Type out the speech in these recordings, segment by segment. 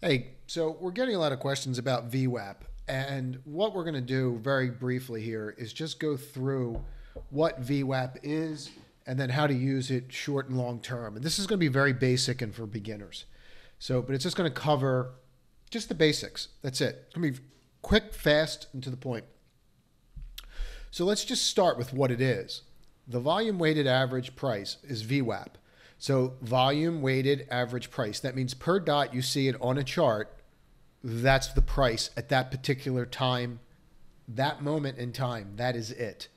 Hey, so we're getting a lot of questions about VWAP. And what we're going to do very briefly here is just go through what VWAP is and then how to use it short and long term. And this is going to be very basic and for beginners. So, but it's just going to cover just the basics. That's it. It's going to be quick, fast, and to the point. So let's just start with what it is. The volume weighted average price is VWAP. So volume weighted average price. That means per dot you see it on a chart, that's the price at that particular time, that moment in time. That is it.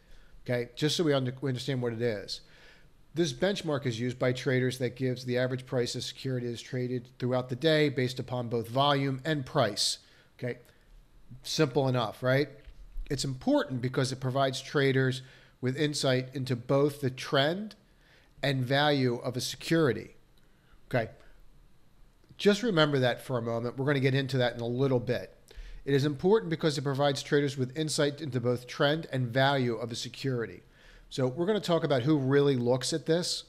Okay, just so we understand what it is. This benchmark is used by traders that gives the average price a security is traded throughout the day based upon both volume and price. Okay, simple enough, right? It's important because it provides traders with insight into both the trend and value of a security. Okay. Just remember that for a moment. We're going to get into that in a little bit. It is important because it provides traders with insight into both trend and value of a security. So we're going to talk about who really looks at this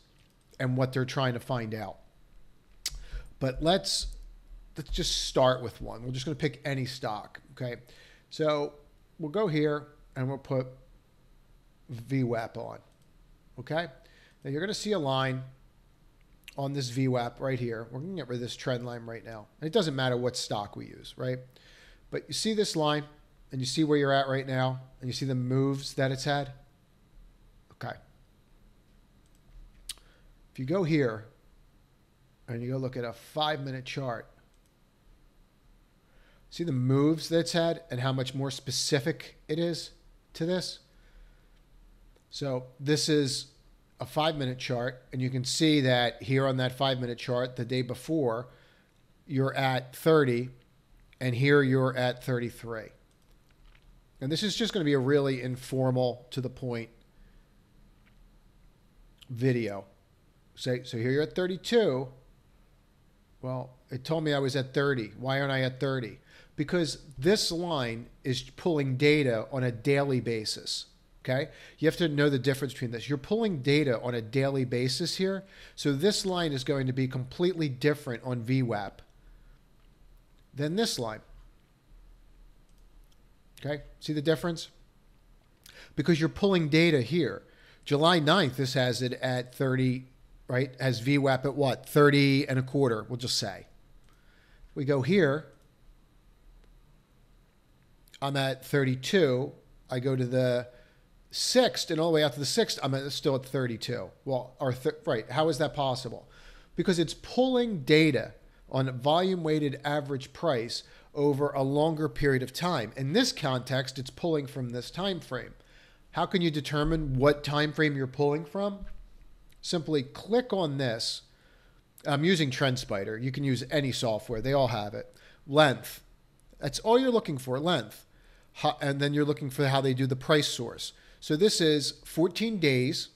and what they're trying to find out. But let's just start with one. We're just going to pick any stock. Okay. So we'll go here and we'll put VWAP on. Okay. Now you're going to see a line on this VWAP right here. We're going to get rid of this trend line right now. And it doesn't matter what stock we use, right? But you see this line and you see where you're at right now and you see the moves that it's had. Okay. If you go here and you go look at a 5-minute chart, see the moves that it's had and how much more specific it is to this? So this is a 5-minute chart, and you can see that here on that 5-minute chart, the day before, you're at 30, and here you're at 33. And this is just going to be a really informal, to the point video. So here you're at 32. Well, it told me I was at 30. Why aren't I at 30? Because this line is pulling data on a daily basis. Okay, you have to know the difference between this. You're pulling data on a daily basis here. So this line is going to be completely different on VWAP than this line. Okay, see the difference? Because you're pulling data here. July 9th, this has it at 30, right? Has VWAP at what? 30 and a quarter, we'll just say. We go here. I'm at 32. I go to the 6th, and all the way out to the 6th, I'm still at 32. Well, right, how is that possible? Because it's pulling data on a volume-weighted average price over a longer period of time. In this context, it's pulling from this time frame. How can you determine what time frame you're pulling from? Simply click on this. I'm using TrendSpider. You can use any software. They all have it. Length. That's all you're looking for, length. And then you're looking for how they do the price source. So this is 14 days,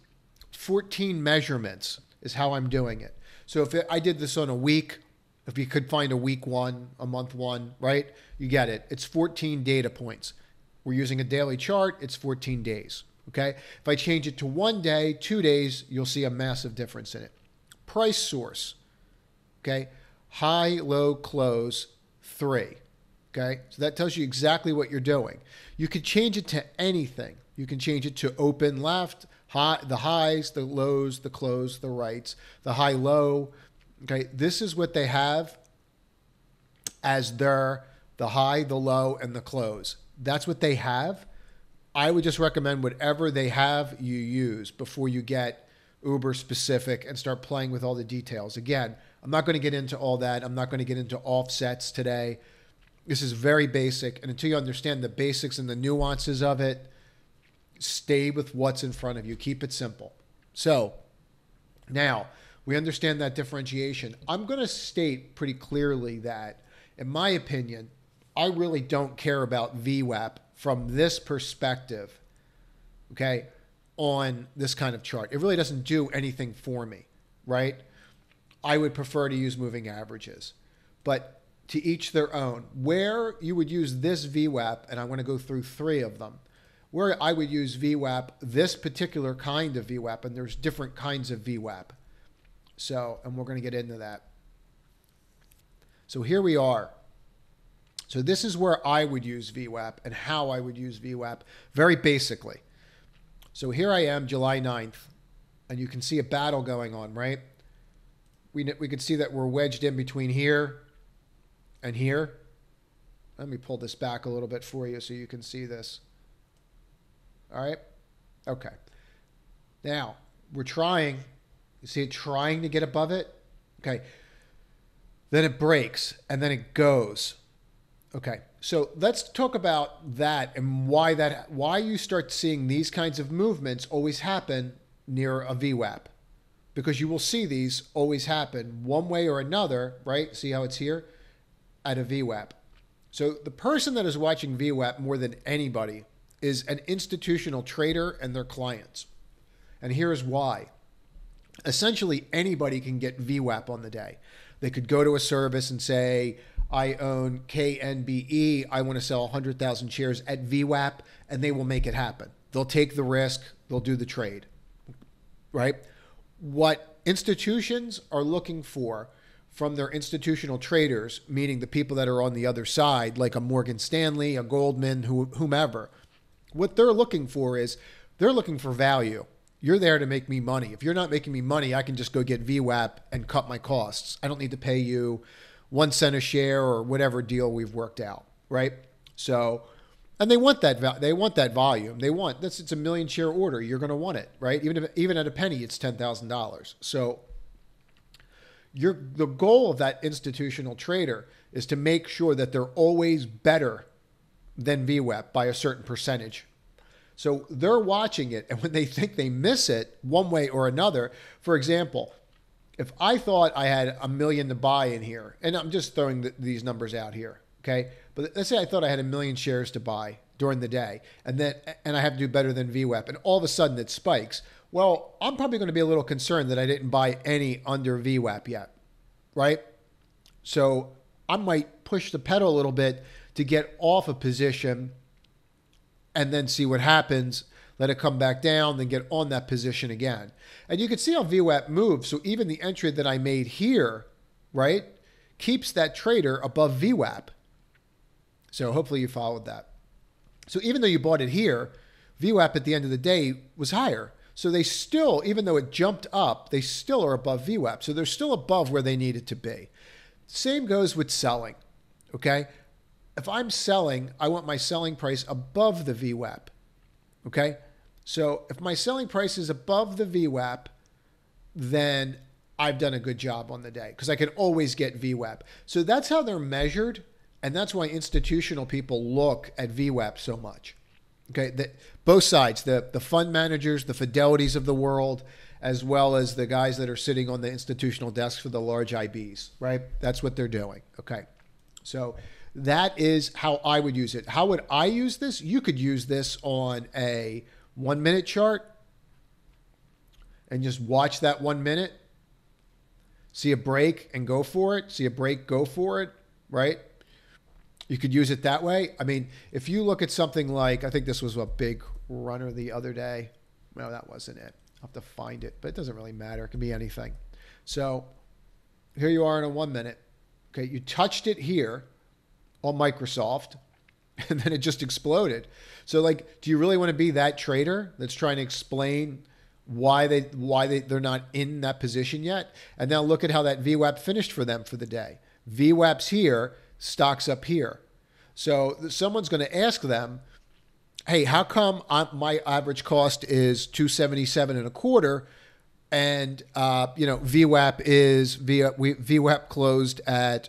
14 measurements is how I'm doing it. So if I did this on a week, if you could find a week one, a month one, right? You get it. It's 14 data points. We're using a daily chart. It's 14 days. Okay. If I change it to 1 day, 2 days, you'll see a massive difference in it. Price source. Okay. High, low, close, 3. Okay. So that tells you exactly what you're doing. You could change it to anything. You can change it to open left, high, the highs, the lows, the close, the rights, the high, low. Okay, this is what they have as the high, the low, and the close. That's what they have. I would just recommend whatever they have you use before you get uber specific and start playing with all the details. Again, I'm not going to get into all that. I'm not going to get into offsets today. This is very basic, and until you understand the basics and the nuances of it, stay with what's in front of you. Keep it simple. So now we understand that differentiation. I'm going to state pretty clearly that, in my opinion, I really don't care about VWAP from this perspective, okay, on this kind of chart. It really doesn't do anything for me, right? I would prefer to use moving averages. But to each their own. Where you would use this VWAP, and I want to go through 3 of them, where I would use VWAP, this particular kind of VWAP, and there's different kinds of VWAP. So, and we're going to get into that. So here we are. So this is where I would use VWAP and how I would use VWAP very basically. So here I am, July 9th, and you can see a battle going on, right? We can see that we're wedged in between here and here. Let me pull this back a little bit for you so you can see this. All right? Okay. Now, we're trying, you see it trying to get above it? Okay. Then it breaks, and then it goes. Okay. So let's talk about that and why you start seeing these kinds of movements always happen near a VWAP. Because you will see these always happen one way or another, right? See how it's here? At a VWAP. So the person that is watching VWAP more than anybody is an institutional trader and their clients. And here's why. Essentially, anybody can get VWAP on the day. They could go to a service and say, I own KNBE. I want to sell 100,000 shares at VWAP, and they will make it happen. They'll take the risk. They'll do the trade, right? What institutions are looking for from their institutional traders, meaning the people that are on the other side, like a Morgan Stanley, a Goldman, whomever, what they're looking for is they're looking for value. You're there to make me money. If you're not making me money, I can just go get VWAP and cut my costs. I don't need to pay you 1 cent a share or whatever deal we've worked out, right? So, and they want that. They want that volume. It's a 1 million share order. You're going to want it, right? Even at a penny, it's $10,000. So, the goal of that institutional trader is to make sure that they're always better than VWAP by a certain percentage. So they're watching it, and when they think they miss it one way or another, for example, if I thought I had 1 million to buy in here, and I'm just throwing these numbers out here, okay? But let's say I thought I had 1 million shares to buy during the day, and I have to do better than VWAP, and all of a sudden it spikes. Well, I'm probably going to be a little concerned that I didn't buy any under VWAP yet, right? So I might push the pedal a little bit to get off a position and then see what happens, let it come back down, then get on that position again. And you can see how VWAP moves. So even the entry that I made here, right, keeps that trader above VWAP. So hopefully you followed that. So even though you bought it here, VWAP at the end of the day was higher. So they still, even though it jumped up, they still are above VWAP. So they're still above where they needed to be. Same goes with selling, okay? If I'm selling, I want my selling price above the VWAP, okay? So if my selling price is above the VWAP, then I've done a good job on the day because I can always get VWAP. So that's how they're measured, and that's why institutional people look at VWAP so much, okay? Both sides, the fund managers, the Fidelities of the world, as well as the guys that are sitting on the institutional desks for the large IBs, right? That's what they're doing, okay? So that is how I would use it. How would I use this? You could use this on a 1 minute chart and just watch that 1 minute. See a break and go for it. See a break, go for it, right? You could use it that way. I mean, if you look at something like, I think this was a big runner the other day. No, that wasn't it. I'll have to find it, but it doesn't really matter. It can be anything. So here you are in a 1 minute. Okay, you touched it here on Microsoft, and then it just exploded. So, like, do you really want to be that trader that's trying to explain why they're not in that position yet? And now look at how that VWAP finished for them for the day. VWAP's here, stocks up here. So someone's going to ask them, hey, how come my average cost is $277.25, and VWAP closed at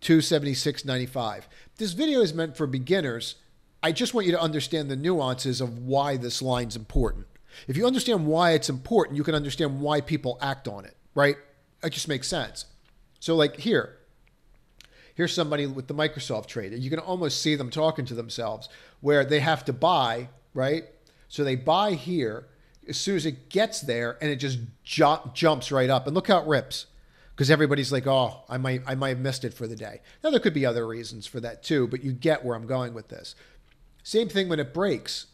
$276.95. This video is meant for beginners. I just want you to understand the nuances of why this line's important. If you understand why it's important, you can understand why people act on it, right? It just makes sense. So like here's somebody with the Microsoft trade. You can almost see them talking to themselves where they have to buy, right? So they buy here as soon as it gets there, and it just jumps right up. And look how it rips. Because everybody's like, oh, I might have missed it for the day. Now, there could be other reasons for that too, but you get where I'm going with this. Same thing when it breaks,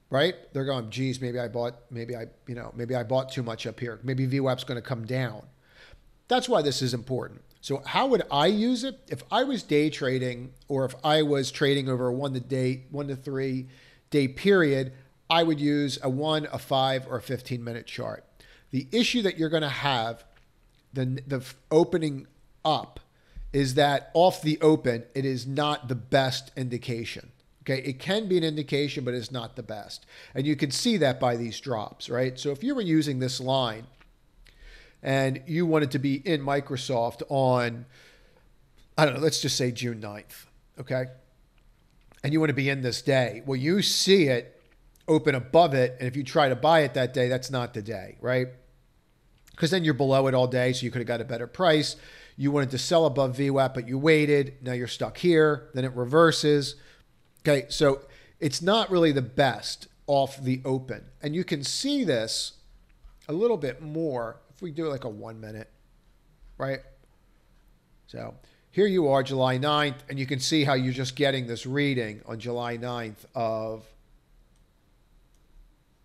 right? They're going, geez, maybe I bought too much up here. Maybe VWAP's going to come down. That's why this is important. So how would I use it? If I was day trading or if I was trading over a 1 to 3 day period, I would use a 1, a 5, or a 15-minute chart. The issue that you're going to have, the opening up, is that off the open, it is not the best indication. Okay, it can be an indication, but it's not the best. And you can see that by these drops, right? So if you were using this line and you wanted to be in Microsoft on, I don't know, let's just say June 9th, okay? And you want to be in this day. Well, you see it open above it, and if you try to buy it that day, that's not the day, right? Because then you're below it all day, so you could have got a better price. You wanted to sell above VWAP, but you waited. Now you're stuck here. Then it reverses. Okay, so it's not really the best off the open. And you can see this a little bit more if we do like a 1 minute, right? So here you are, July 9th, and you can see how you're just getting this reading on July 9th of,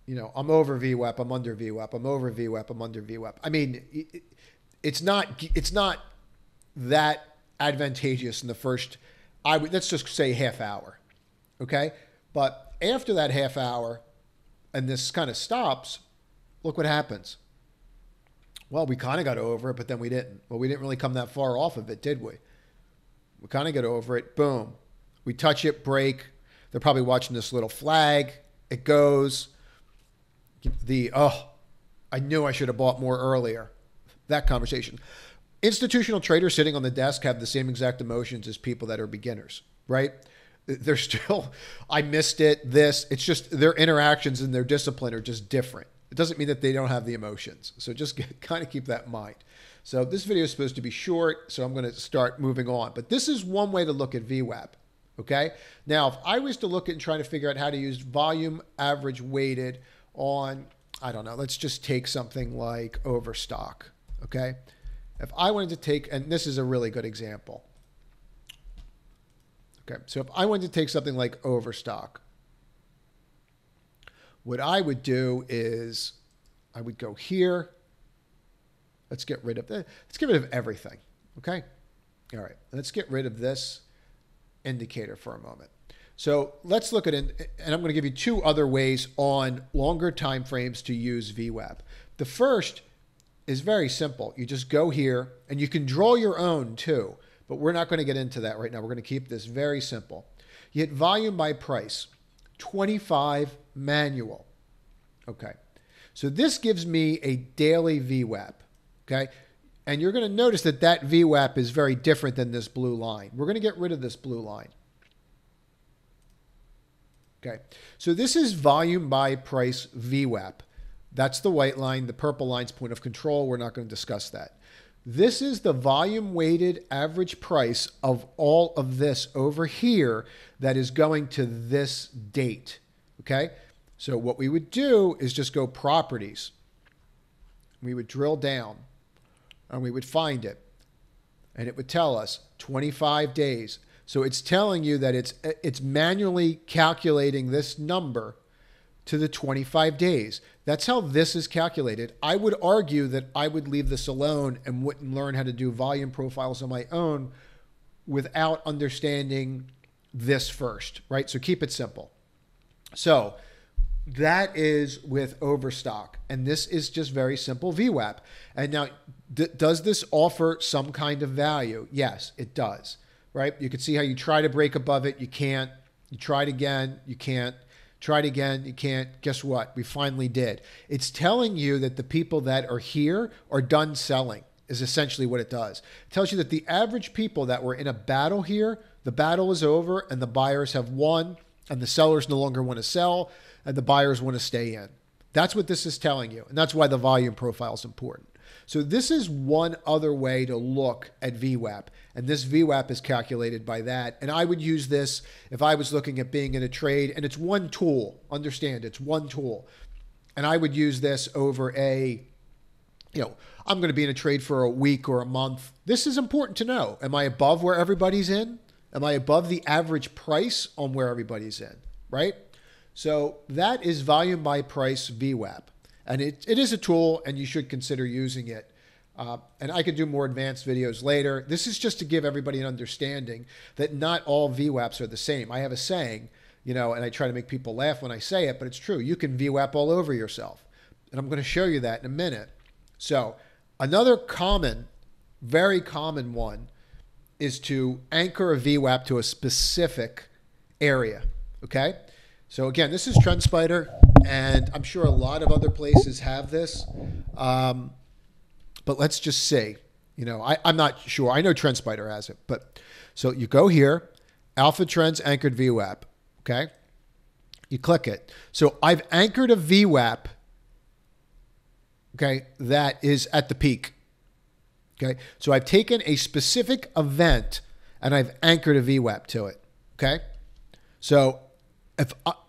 you know, I'm over VWAP, I'm under VWAP, I'm over VWAP, I'm under VWAP. I mean, it's not that advantageous in the first, let's just say half hour, okay? But after that half hour, and this kind of stops, look what happens. Well, we kind of got over it, but then we didn't. Well, we didn't really come that far off of it, did we? We kind of got over it. Boom. We touch it, break. They're probably watching this little flag. It goes. I knew I should have bought more earlier. That conversation. Institutional traders sitting on the desk have the same exact emotions as people that are beginners, right? They're still, I missed it, this. It's just their interactions and their discipline are just different. It doesn't mean that they don't have the emotions. So just kind of keep that in mind. So this video is supposed to be short, so I'm going to start moving on. But this is one way to look at VWAP, okay? Now, if I was to look at and try to figure out how to use volume average weighted on, I don't know, let's just take something like Overstock, okay? If I wanted to take, and this is a really good example. Okay, so if I wanted to take something like Overstock, what I would do is I would go here. Let's get rid of everything, okay? All right, let's get rid of this indicator for a moment. So let's look at it, and I'm going to give you two other ways on longer time frames to use VWAP. The first is very simple. You just go here, and you can draw your own too, but we're not going to get into that right now. We're going to keep this very simple. You hit volume by price, 25 manual. Okay, so this gives me a daily VWAP, okay? And you're going to notice that that VWAP is very different than this blue line. We're going to get rid of this blue line. Okay, so this is volume by price VWAP. That's the white line. The purple line's point of control. We're not going to discuss that. This is the volume weighted average price of all of this over here that is going to this date. Okay, so what we would do is just go properties. We would drill down and we would find it. And it would tell us 25 days. So it's telling you that it's manually calculating this number to the 25 days. That's how this is calculated. I would argue that I would leave this alone and wouldn't learn how to do volume profiles on my own without understanding this first, right? So keep it simple. So that is with Overstock. And this is just very simple VWAP. And now, does this offer some kind of value? Yes, it does, right? You can see how you try to break above it. You can't. You tried again. You can't. Tried again, you can't. Guess what? We finally did. It's telling you that the people that are here are done selling, is essentially what it does. It tells you that the average people that were in a battle here, the battle is over and the buyers have won and the sellers no longer want to sell and the buyers want to stay in. That's what this is telling you. And that's why the volume profile is important. So this is one other way to look at VWAP. And this VWAP is calculated by that. And I would use this if I was looking at being in a trade. And it's one tool. Understand, it's one tool. And I would use this over I'm going to be in a trade for a week or a month. This is important to know. Am I above where everybody's in? Am I above the average price on where everybody's in, right? So that is volume by price VWAP. And it is a tool, and you should consider using it. And I could do more advanced videos later. This is just to give everybody an understanding that not all VWAPs are the same. I have a saying, you know, and I try to make people laugh when I say it, but it's true. You can VWAP all over yourself. And I'm going to show you that in a minute. So another common, very common one is to anchor a VWAP to a specific area. Okay. So again, this is TrendSpider, and I'm sure a lot of other places have this. But let's just see. You know, I'm not sure. I know TrendSpider has it. But so you go here, Alpha Trends Anchored VWAP. Okay. You click it. So I've anchored a VWAP, okay, that is at the peak. Okay. So I've taken a specific event and I've anchored a VWAP to it. Okay. So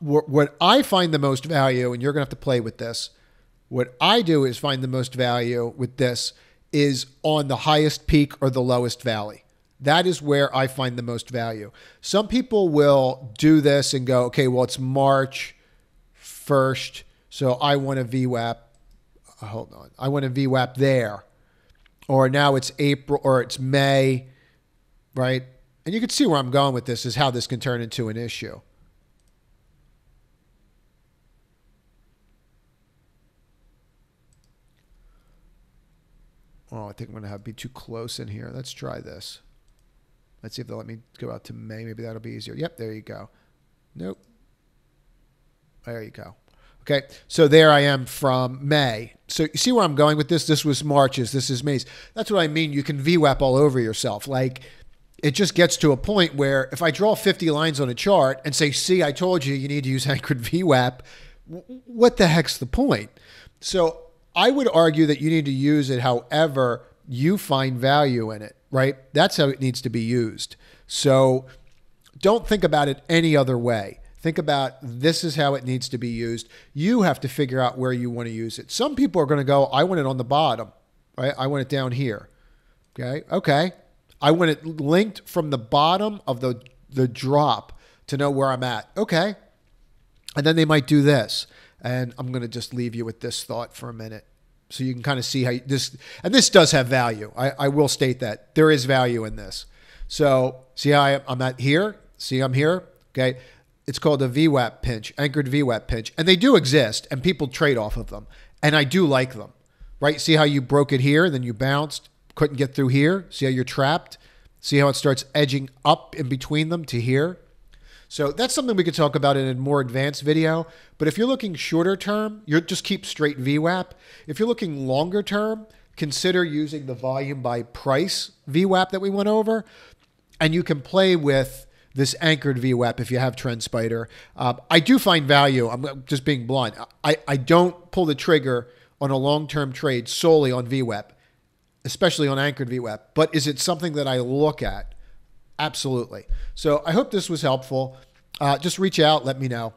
what I find the most value, and you're going to have to play with this, what I do is find the most value with this is on the highest peak or the lowest valley. That is where I find the most value. Some people will do this and go, okay, well, it's March 1st, so I want a VWAP. Hold on. I want a VWAP there. Or now it's April or it's May, right? And you can see where I'm going with this is how this can turn into an issue. Oh, I think I'm going to be too close in here. Let's try this. Let's see if they'll let me go out to May. Maybe that'll be easier. Yep, there you go. Nope. There you go. Okay, so there I am from May. So you see where I'm going with this? This was March's. This is May's. That's what I mean. You can VWAP all over yourself. Like, it just gets to a point where if I draw 50 lines on a chart and say, see, I told you, you need to use anchored VWAP, what the heck's the point? So I would argue that you need to use it however you find value in it, right? That's how it needs to be used. So don't think about it any other way. Think about this is how it needs to be used. You have to figure out where you want to use it. Some people are going to go, I want it on the bottom, right? I want it down here. Okay. I want it linked from the bottom of the drop to know where I'm at. Okay. And then they might do this. And I'm going to just leave you with this thought for a minute so you can kind of see how this, and this does have value. I will state that there is value in this. So see how I'm at here? See, I'm here. Okay. It's called a VWAP pinch, anchored VWAP pinch. And they do exist and people trade off of them. And I do like them, right? See how you broke it here, then you bounced, couldn't get through here. See how you're trapped? See how it starts edging up in between them to here? So that's something we could talk about in a more advanced video. But if you're looking shorter term, you just keep straight VWAP. If you're looking longer term, consider using the volume by price VWAP that we went over. And you can play with this anchored VWAP if you have TrendSpider. I do find value. I'm just being blunt. I don't pull the trigger on a long-term trade solely on VWAP, especially on anchored VWAP. But is it something that I look at? Absolutely. So I hope this was helpful. Just reach out. Let me know.